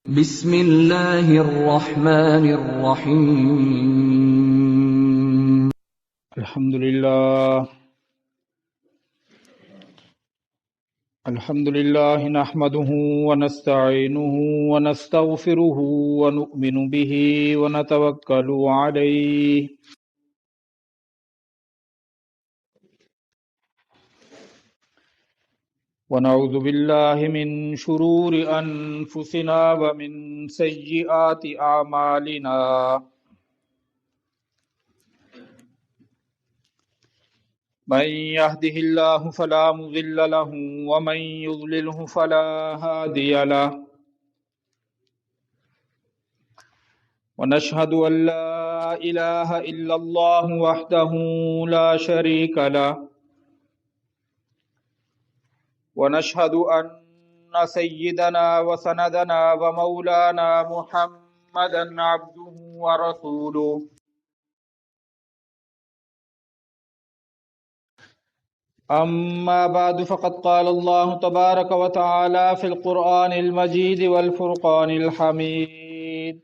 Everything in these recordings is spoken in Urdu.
بسم اللہ الرحمن الرحیم الحمد للہ نحمده ونستعینه ونستغفره ونؤمن به ونتوکل علیہ ونعوذ باللہ من شرور انفسنا ومن سیئات اعمالنا من يهده الله فلا مضل له ومن يضلله فلا هادي له ونشهد أن لا إله إلا الله وحده لا شريك له ونشهد أن سيدنا وسندنا ومولانا محمدا عبده ورسوله أما بعد فقد قال الله تبارك وتعالى في القرآن المجيد والفرقان الحميد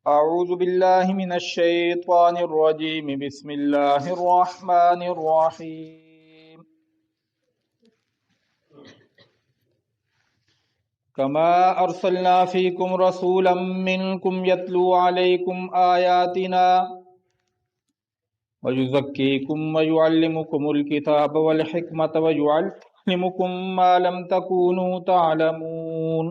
أعوذ بالله من الشيطان الرجيم بسم الله الرحمن الرحيم كما أرسلنا فيكم رسولا منكم يتلو عليكم آياتنا ويزكيكم ويعلمكم الكتاب والحكمة ويعلمكم ما لم تكونوا تعلمون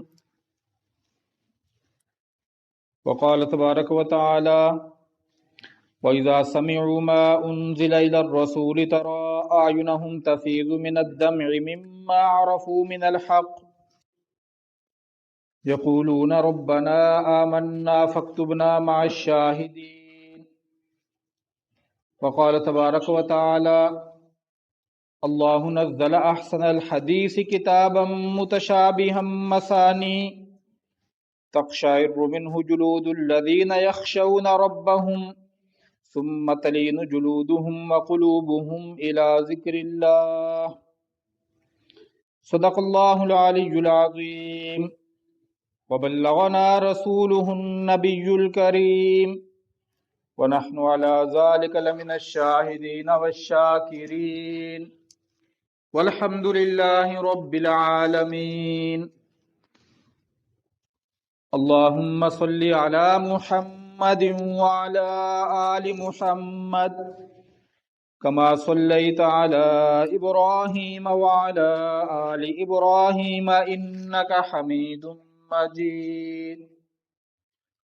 وقال تبارك وتعالى وإذا سمعوا ما أنزل إلى الرسول ترى أعينهم تفيض من الدمع مما عرفوا من الحق يقولون ربنا آمنا فاكتبنا مع الشاهدين وقال تبارك وتعالى الله نزل أحسن الحديث كتابا متشابها مثاني تقشعر منه جلود الذين يخشون ربهم ثم تلين جلودهم وقلوبهم إلى ذكر الله صدق الله العلي العظيم وبلغنا رسوله النبي الكريم ونحن على ذلك لمن الشاهدين والشاكرين والحمد لله رب العالمين اللهم صل على محمد وعلى آل محمد كما صليت على إبراهيم وعلى آل إبراهيم إنك حميد مجيد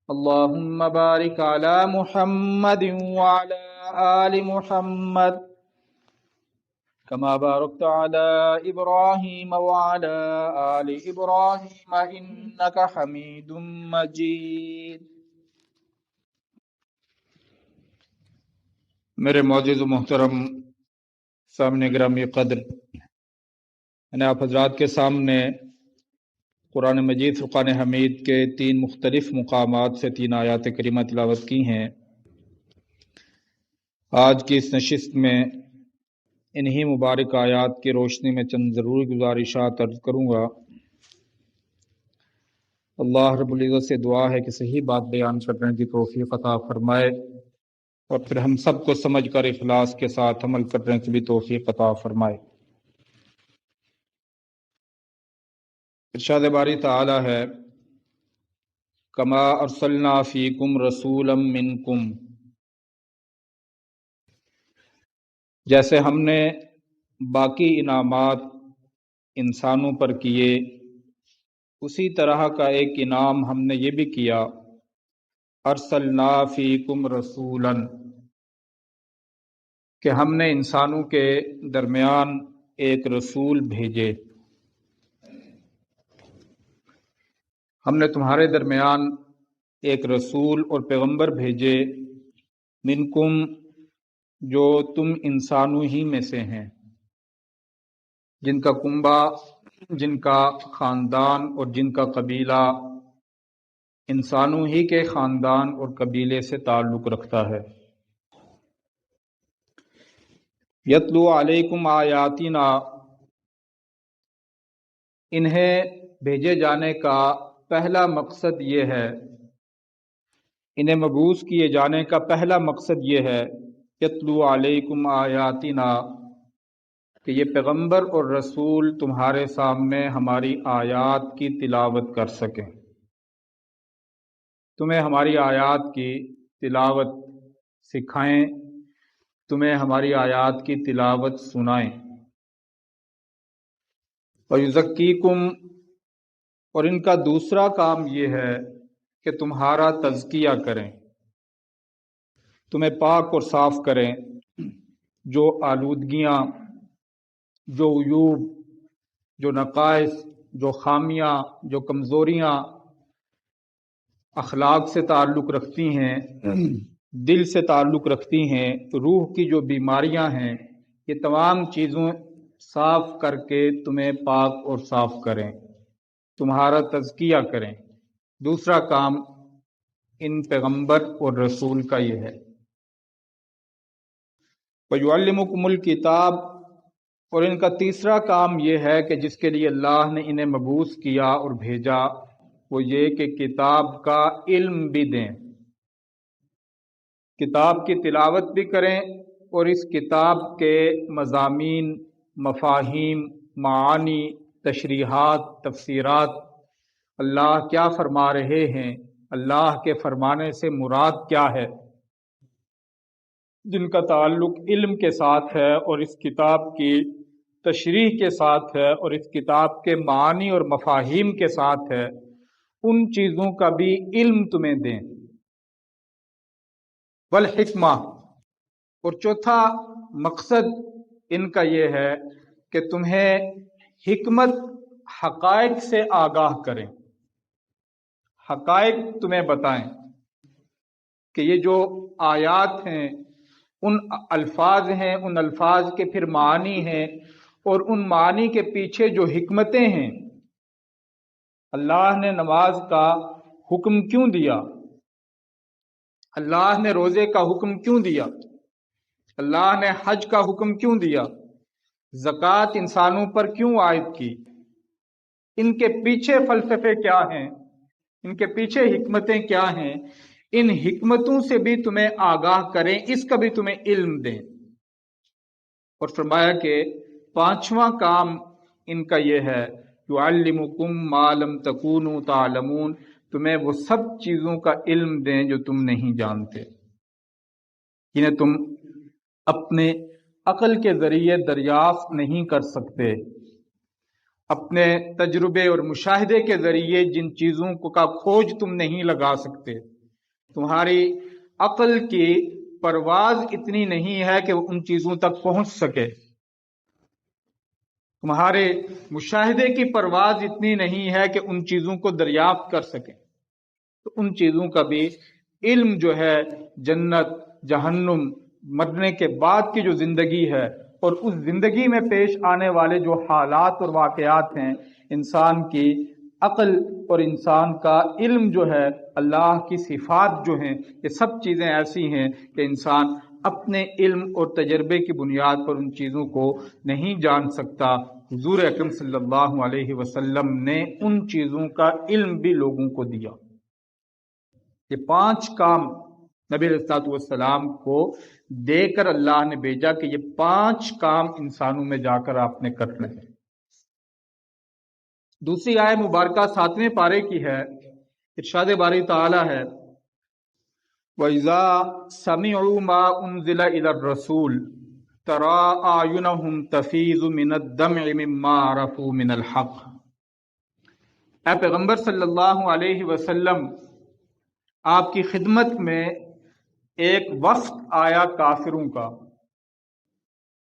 اللهم بارك على محمد وعلى آل محمد كما باركت على إبراهيم وعلى آل إبراهيم إنك حميد مجيد میرے معزز و محترم سامنے گرامی قدر، میں آپ حضرات کے سامنے قرآن مجید فرقان حمید کے 3 مختلف مقامات سے 3 آیات کریمہ تلاوت کی ہیں۔ آج کی اس نشست میں انہی مبارک آیات کی روشنی میں چند ضروری گزارشات عرض کروں گا۔ اللہ رب العزت سے دعا ہے کہ صحیح بات بیان کرنے کی توفیق عطا فرمائے، اور پھر ہم سب کو سمجھ کر اخلاص کے ساتھ عمل کرنے کی بھی توفیق عطا فرمائے۔ ارشاد باری تعالی ہے کما ارسلنا فیکم رسولا منکم، جیسے ہم نے باقی انعامات انسانوں پر کیے، اسی طرح کا ایک انعام ہم نے یہ بھی کیا، ارسلنا فیکم رسولا، کہ ہم نے انسانوں کے درمیان ایک رسول بھیجے۔ ہم نے تمہارے درمیان ایک رسول اور پیغمبر بھیجے، منکم، جو تم انسانوں ہی میں سے ہیں، جن کا کنبہ، جن کا خاندان اور جن کا قبیلہ انسانوں ہی کے خاندان اور قبیلے سے تعلق رکھتا ہے۔ یتلو علیکم آیاتنا، انہیں بھیجے جانے کا پہلا مقصد یہ ہے، انہیں مبعوث کیے جانے کا پہلا مقصد یہ ہے، یتلو علیکم آیاتنا، کہ یہ پیغمبر اور رسول تمہارے سامنے ہماری آیات کی تلاوت کر سکیں، تمہیں ہماری آیات کی تلاوت سکھائیں، تمہیں ہماری آیات کی تلاوت سنائیں۔ وَيُزَكِّيكُمْ، اور ان کا دوسرا کام یہ ہے کہ تمہارا تزکیہ کریں، تمہیں پاک اور صاف کریں، جو آلودگیاں، جو عیوب، جو نقائص، جو خامیاں، جو کمزوریاں اخلاق سے تعلق رکھتی ہیں، دل سے تعلق رکھتی ہیں، روح کی جو بیماریاں ہیں، یہ تمام چیزوں صاف کر کے تمہیں پاک اور صاف کریں، تمہارا تزکیہ کریں۔ دوسرا کام ان پیغمبر اور رسول کا یہ ہے۔ وَيُعَلِّمُكُمُ الْكِتَابَ، اور ان کا تیسرا کام یہ ہے کہ جس کے لیے اللہ نے انہیں مبعوث کیا اور بھیجا، وہ یہ کہ کتاب کا علم بھی دیں، کتاب کی تلاوت بھی کریں، اور اس کتاب کے مضامین، مفاہیم، معانی، تشریحات، تفسیرات، اللہ کیا فرما رہے ہیں، اللہ کے فرمانے سے مراد کیا ہے، جن کا تعلق علم کے ساتھ ہے اور اس کتاب کی تشریح کے ساتھ ہے اور اس کتاب کے معانی اور مفاہیم کے ساتھ ہے، ان چیزوں کا بھی علم تمہیں دیں۔ والحکمہ، اور چوتھا مقصد ان کا یہ ہے کہ تمہیں حکمت، حقائق سے آگاہ کریں، حقائق تمہیں بتائیں کہ یہ جو آیات ہیں، ان الفاظ ہیں، ان الفاظ کے پھر معنی ہیں، اور ان معنی کے پیچھے جو حکمتیں ہیں۔ اللہ نے نماز کا حکم کیوں دیا؟ اللہ نے روزے کا حکم کیوں دیا؟ اللہ نے حج کا حکم کیوں دیا؟ زکوٰۃ انسانوں پر کیوں عائد کی؟ ان کے پیچھے فلسفے کیا ہیں؟ ان کے پیچھے حکمتیں کیا ہیں؟ ان حکمتوں سے بھی تمہیں آگاہ کریں، اس کا بھی تمہیں علم دیں۔ اور فرمایا کہ پانچواں کام ان کا یہ ہے، یعلمکم ما لم تکونوا تعلمون، تمہیں وہ سب چیزوں کا علم دیں جو تم نہیں جانتے، جنہیں تم اپنے عقل کے ذریعے دریافت نہیں کر سکتے، اپنے تجربے اور مشاہدے کے ذریعے جن چیزوں کا کھوج تم نہیں لگا سکتے، تمہاری عقل کی پرواز اتنی نہیں ہے کہ وہ ان چیزوں تک پہنچ سکے، تمہارے مشاہدے کی پرواز اتنی نہیں ہے کہ ان چیزوں کو دریافت کر سکیں، تو ان چیزوں کا بھی علم جو ہے، جنت، جہنم، مرنے کے بعد کی جو زندگی ہے، اور اس زندگی میں پیش آنے والے جو حالات اور واقعات ہیں، انسان کی عقل اور انسان کا علم جو ہے، اللہ کی صفات جو ہیں، یہ سب چیزیں ایسی ہیں کہ انسان اپنے علم اور تجربے کی بنیاد پر ان چیزوں کو نہیں جان سکتا۔ حضور اکرم صلی اللہ علیہ وسلم نے ان چیزوں کا علم بھی لوگوں کو دیا۔ یہ پانچ کام نبی علیہ الصلوۃ والسلام کو دے کر اللہ نے بھیجا کہ یہ پانچ کام انسانوں میں جا کر آپ نے کرنے ہیں۔ دوسری آیت مبارکہ 7ویں پارے کی ہے، ارشاد باری تعالی ہے، وَإِذَا سَمِعُوا مَا أُنزِلَ إِلَى الرَّسُولِ تَرَىٰ أَعْيُنَهُمْ تَفِيضُ مِنَ الدَّمْعِ مِمَّا عَرَفُوا مِنَ الْحَقِّ۔ اے پیغمبر صلی اللہ علیہ وسلم، آپ کی خدمت میں ایک وفد آیا کافروں کا،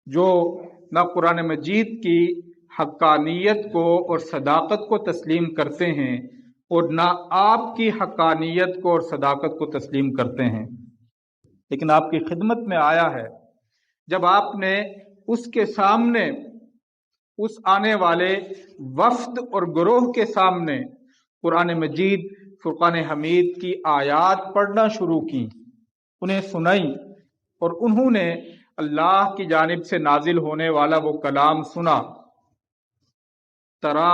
جو نہ قرآن مجید کی حقانیت کو اور صداقت کو تسلیم کرتے ہیں اور نہ آپ کی حقانیت کو اور صداقت کو تسلیم کرتے ہیں، لیکن آپ کی خدمت میں آیا ہے۔ جب آپ نے اس کے سامنے، اس آنے والے وفد اور گروہ کے سامنے قرآن مجید، فرقان حمید کی آیات پڑھنا شروع کی، انہیں سنائی، اور انہوں نے اللہ کی جانب سے نازل ہونے والا وہ کلام سنا، ترا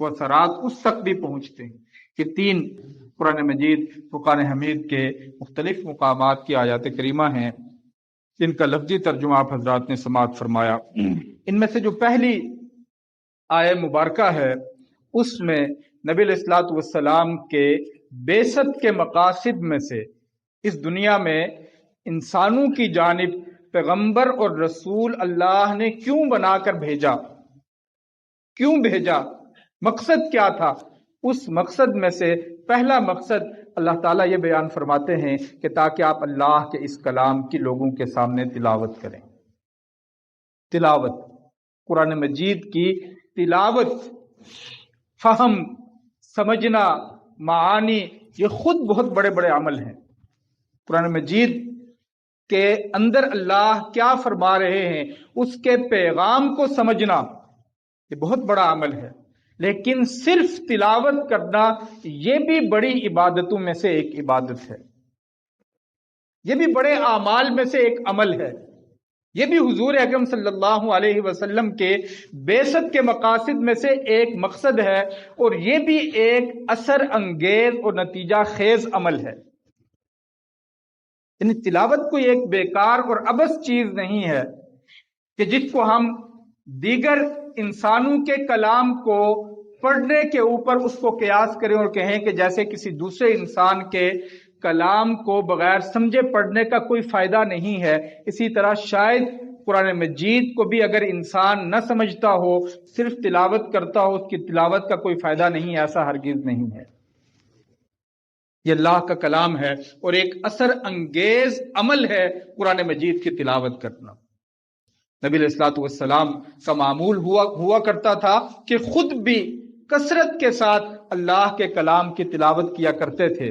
وہ اثرات اس تک بھی پہنچتے ہیں کہ 3 قرآن مجید فرقان حمید کے مختلف مقامات کی آیات کریمہ ہیں جن کا لفظی ترجمہ آپ حضرات نے سماعت فرمایا۔ ان میں سے جو پہلی آیہ مبارکہ ہے اس میں نبی علیہ الصلوۃ والسلام کے بعثت کے مقاصد میں سے اس دنیا میں انسانوں کی جانب پیغمبر اور رسول اللہ نے کیوں بنا کر بھیجا، کیوں بھیجا، مقصد کیا تھا، اس مقصد میں سے پہلا مقصد اللہ تعالیٰ یہ بیان فرماتے ہیں کہ تاکہ آپ اللہ کے اس کلام کی لوگوں کے سامنے تلاوت کریں۔ تلاوت، قرآن مجید کی تلاوت، فہم، سمجھنا، معانی، یہ خود بہت بڑے بڑے عمل ہیں۔ قرآن مجید کے اندر اللہ کیا فرما رہے ہیں اس کے پیغام کو سمجھنا یہ بہت بڑا عمل ہے، لیکن صرف تلاوت کرنا یہ بھی بڑی عبادتوں میں سے ایک عبادت ہے، یہ بھی بڑے اعمال میں سے ایک عمل ہے، یہ بھی حضور اکرم صلی اللہ علیہ وسلم کے بعثت کے مقاصد میں سے ایک مقصد ہے، اور یہ بھی ایک اثر انگیز اور نتیجہ خیز عمل ہے۔ یعنی تلاوت کوئی ایک بیکار اور عبث چیز نہیں ہے کہ جس کو ہم دیگر انسانوں کے کلام کو پڑھنے کے اوپر اس کو قیاس کریں اور کہیں کہ جیسے کسی دوسرے انسان کے کلام کو بغیر سمجھے پڑھنے کا کوئی فائدہ نہیں ہے، اسی طرح شاید قرآن مجید کو بھی اگر انسان نہ سمجھتا ہو، صرف تلاوت کرتا ہو، اس کی تلاوت کا کوئی فائدہ نہیں ہے، ایسا ہرگز نہیں ہے۔ یہ اللہ کا کلام ہے اور ایک اثر انگیز عمل ہے قرآن مجید کی تلاوت کرنا۔ نبی علیہ الصلوۃ والسلام کا معمول ہوا کرتا تھا کہ خود بھی کثرت کے ساتھ اللہ کے کلام کی تلاوت کیا کرتے تھے،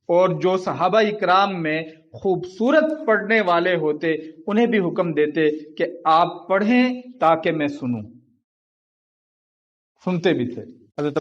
اور جو صحابہ اکرام میں خوبصورت پڑھنے والے ہوتے انہیں بھی حکم دیتے کہ آپ پڑھیں تاکہ میں سنوں، سنتے بھی تھے۔ حضرت